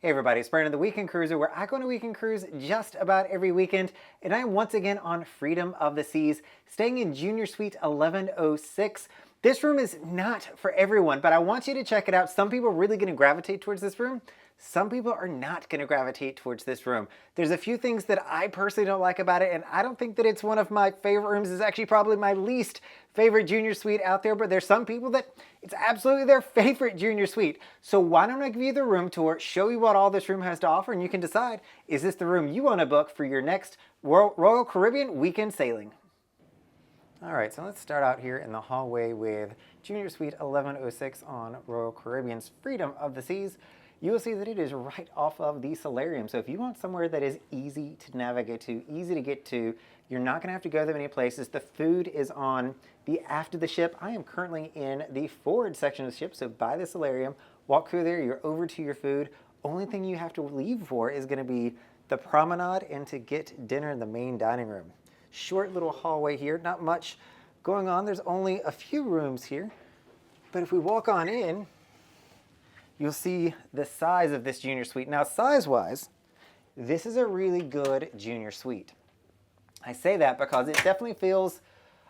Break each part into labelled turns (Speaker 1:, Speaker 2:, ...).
Speaker 1: Hey everybody, it's Brandon, the Weekend Cruiser, where I go on a weekend cruise just about every weekend, and I am once again on Freedom of the Seas, staying in Junior Suite 1106. This room is not for everyone, but I want you to check it out. Some people are really going to gravitate towards this room. Some people are not going to gravitate towards this room. There's a few things that I personally don't like about it, and I don't think that it's one of my favorite rooms. It's actually probably my least favorite junior suite out there, but there's some people that it's absolutely their favorite junior suite. So why don't I give you the room tour, show you what all this room has to offer, and you can decide, is this the room you want to book for your next Royal Caribbean weekend sailing? All right, so let's start out here in the hallway with Junior Suite 1106 on Royal Caribbean's Freedom of the Seas. You will see that it is right off of the solarium. So if you want somewhere that is easy to navigate to, easy to get to, you're not going to have to go that many places. The food is on the aft of the ship. I am currently in the forward section of the ship, so by the solarium, walk through there, you're over to your food. Only thing you have to leave for is going to be the promenade and to get dinner in the main dining room. Short little hallway here, not much going on. There's only a few rooms here, but if we walk on in, you'll see the size of this junior suite. Now, size-wise, this is a really good junior suite. I say that because it definitely feels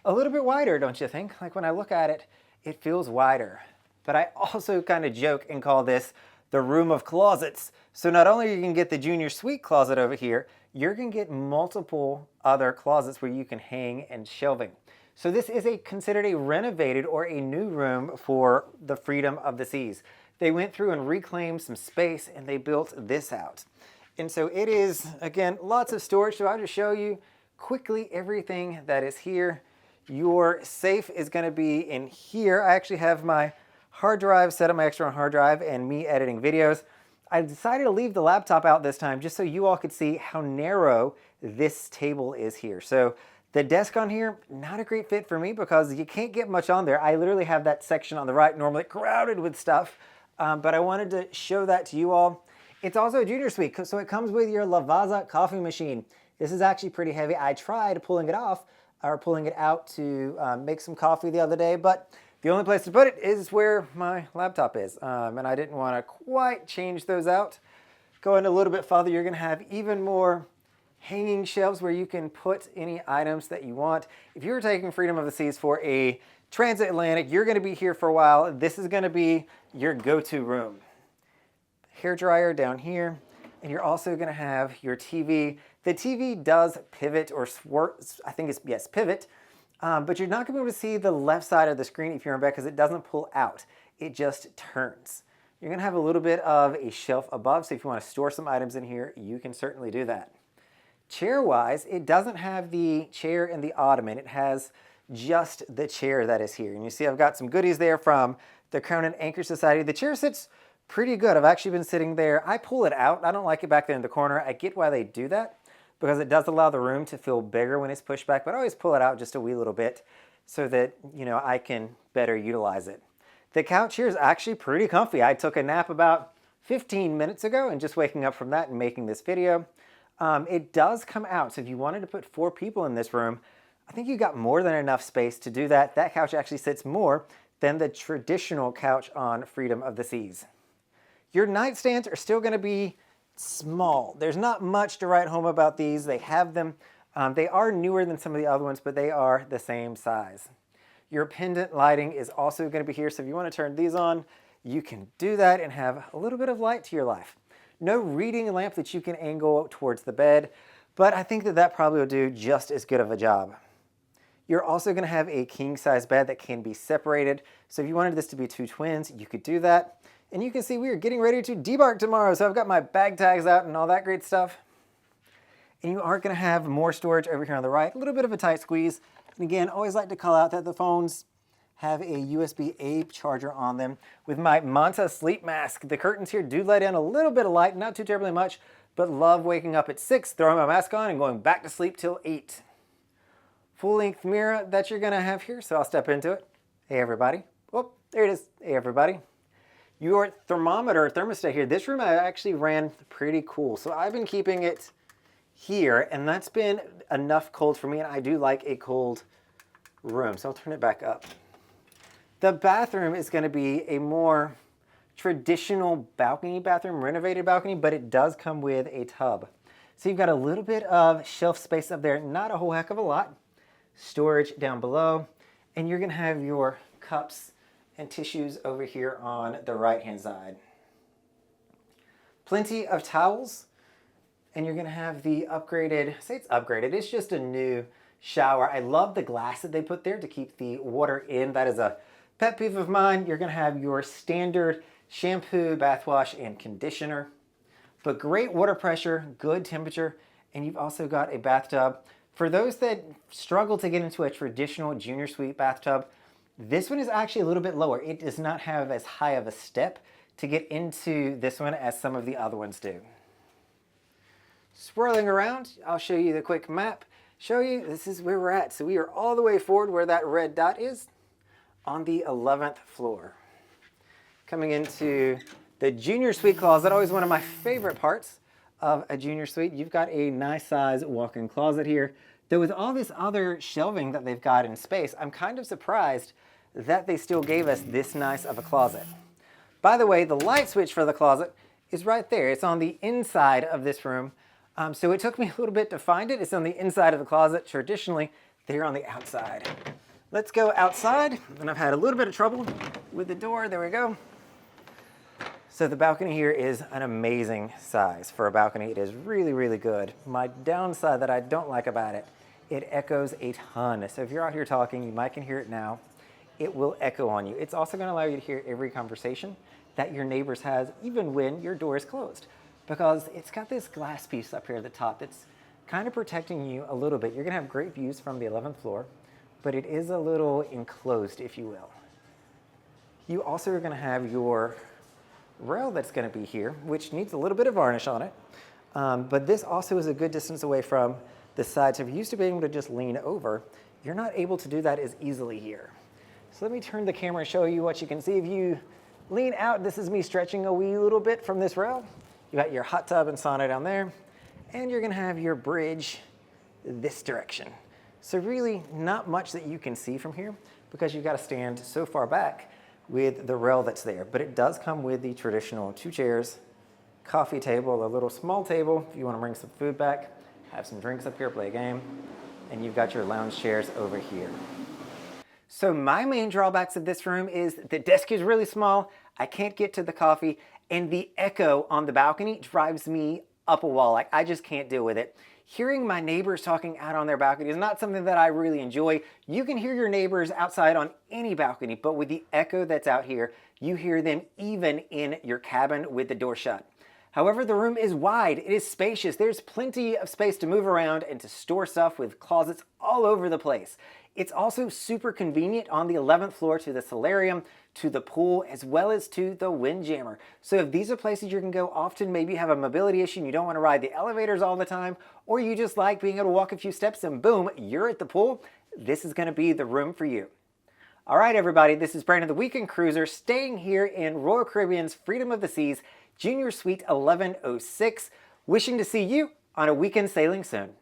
Speaker 1: a little bit wider, don't you think? Like when I look at it, it feels wider. But I also kind of joke and call this the room of closets. So not only are you going to get the junior suite closet over here, you're going to get multiple other closets where you can hang and shelving. So this is considered a renovated or a new room for the Freedom of the Seas. They went through and reclaimed some space and they built this out. And so it is, again, lots of storage. So I'll just show you quickly everything that is here. Your safe is going to be in here. I actually have my hard drive set up, my external hard drive, and me editing videos. I decided to leave the laptop out this time just so you all could see how narrow this table is here. So the desk on here, not a great fit for me because you can't get much on there. I literally have that section on the right normally crowded with stuff. But I wanted to show that to you all. It's also a junior suite, so it comes with your Lavazza coffee machine. This is actually pretty heavy. I tried pulling it off, or pulling it out to make some coffee the other day, but the only place to put it is where my laptop is. And I didn't want to quite change those out. Going a little bit farther, you're going to have even more hanging shelves where you can put any items that you want. If you were taking Freedom of the Seas for a transatlantic, you're going to be here for a while. This is going to be your go-to room. Hair dryer down here, and you're also going to have your TV. The TV does pivot or swerve, I think it's, yes, pivot, but you're not going to be able to see the left side of the screen if you're in bed because it doesn't pull out. It just turns. You're going to have a little bit of a shelf above, so if you want to store some items in here, you can certainly do that. Chair-wise, it doesn't have the chair and the ottoman. It has just the chair that is here. And you see I've got some goodies there from the Crown and Anchor Society. The chair sits pretty good. I've actually been sitting there. I pull it out. I don't like it back there in the corner. I get why they do that because it does allow the room to feel bigger when it's pushed back, but I always pull it out just a wee little bit so that, you know, I can better utilize it. The couch here is actually pretty comfy. I took a nap about 15 minutes ago and just waking up from that and making this video. It does come out, so if you wanted to put 4 people in this room, I think you got more than enough space to do that. That couch actually sits more than the traditional couch on Freedom of the Seas. Your nightstands are still going to be small. There's not much to write home about these. They have them. They are newer than some of the other ones, but they are the same size. Your pendant lighting is also going to be here, so if you want to turn these on, you can do that and have a little bit of light to your life. No reading lamp that you can angle towards the bed, but I think that that probably will do just as good of a job. You're also going to have a king-size bed that can be separated. So if you wanted this to be 2 twins, you could do that. And you can see we are getting ready to debark tomorrow. So I've got my bag tags out and all that great stuff. And you are going to have more storage over here on the right. A little bit of a tight squeeze. And again, always like to call out that the phones have a USB-A charger on them. With my Manta sleep mask, the curtains here do let in a little bit of light, not too terribly much, but love waking up at 6, throwing my mask on, and going back to sleep till 8. Full-length mirror that you're going to have here, so I'll step into it. Hey, everybody. Oh, there it is. Hey, everybody. Your thermometer, thermostat here, this room I actually ran pretty cool. So I've been keeping it here, and that's been enough cold for me, and I do like a cold room. So I'll turn it back up. The bathroom is going to be a more traditional balcony bathroom, renovated balcony, but it does come with a tub. So you've got a little bit of shelf space up there, not a whole heck of a lot. Storage down below, and you're gonna have your cups and tissues over here on the right-hand side. Plenty of towels, and you're gonna have the upgraded, say it's upgraded, it's just a new shower. I love the glass that they put there to keep the water in. That is a pet peeve of mine. You're gonna have your standard shampoo, bath wash, and conditioner, but great water pressure, good temperature, and you've also got a bathtub. For those that struggle to get into a traditional junior suite bathtub, this one is actually a little bit lower. It does not have as high of a step to get into this one as some of the other ones do. Swirling around, I'll show you the quick map. Show you, this is where we're at. So we are all the way forward where that red dot is on the 11th floor. Coming into the junior suite closet, always one of my favorite parts of a junior suite. You've got a nice size walk-in closet here. Though with all this other shelving that they've got in space, I'm kind of surprised that they still gave us this nice of a closet. By the way, the light switch for the closet is right there. It's on the inside of this room. So it took me a little bit to find it. It's on the inside of the closet. Traditionally, they're on the outside. Let's go outside. And I've had a little bit of trouble with the door. There we go. So the balcony here is an amazing size for a balcony. It is really, really good. My downside that I don't like about it, it echoes a ton. So if you're out here talking, you might can hear it now. It will echo on you. It's also going to allow you to hear every conversation that your neighbors has, even when your door is closed, because it's got this glass piece up here at the top that's kind of protecting you a little bit. You're going to have great views from the 11th floor, but it is a little enclosed, if you will. You also are going to have your rail that's going to be here, which needs a little bit of varnish on it. But this also is a good distance away from the side. So if you're used to being able to just lean over, you're not able to do that as easily here. So let me turn the camera and show you what you can see. If you lean out, this is me stretching a wee little bit from this rail. You got your hot tub and sauna down there, and you're going to have your bridge this direction. So really not much that you can see from here because you've got to stand so far back with the rail that's there. But it does come with the traditional 2 chairs, coffee table, a little small table if you want to bring some food back, have some drinks up here, play a game, and you've got your lounge chairs over here. So my main drawbacks of this room is the desk is really small, I can't get to the coffee, and the echo on the balcony drives me up a wall. Like, I just can't deal with it. Hearing my neighbors talking out on their balcony is not something that I really enjoy. You can hear your neighbors outside on any balcony, but with the echo that's out here, you hear them even in your cabin with the door shut. However, the room is wide, it is spacious. There's plenty of space to move around and to store stuff with closets all over the place. It's also super convenient on the 11th floor to the solarium, to the pool, as well as to the windjammer. So if these are places you can go often, maybe you have a mobility issue and you don't want to ride the elevators all the time, or you just like being able to walk a few steps and boom, you're at the pool, this is going to be the room for you. All right, everybody, this is Brandon, the Weekend Cruiser, staying here in Royal Caribbean's Freedom of the Seas, Junior Suite 1106, wishing to see you on a weekend sailing soon.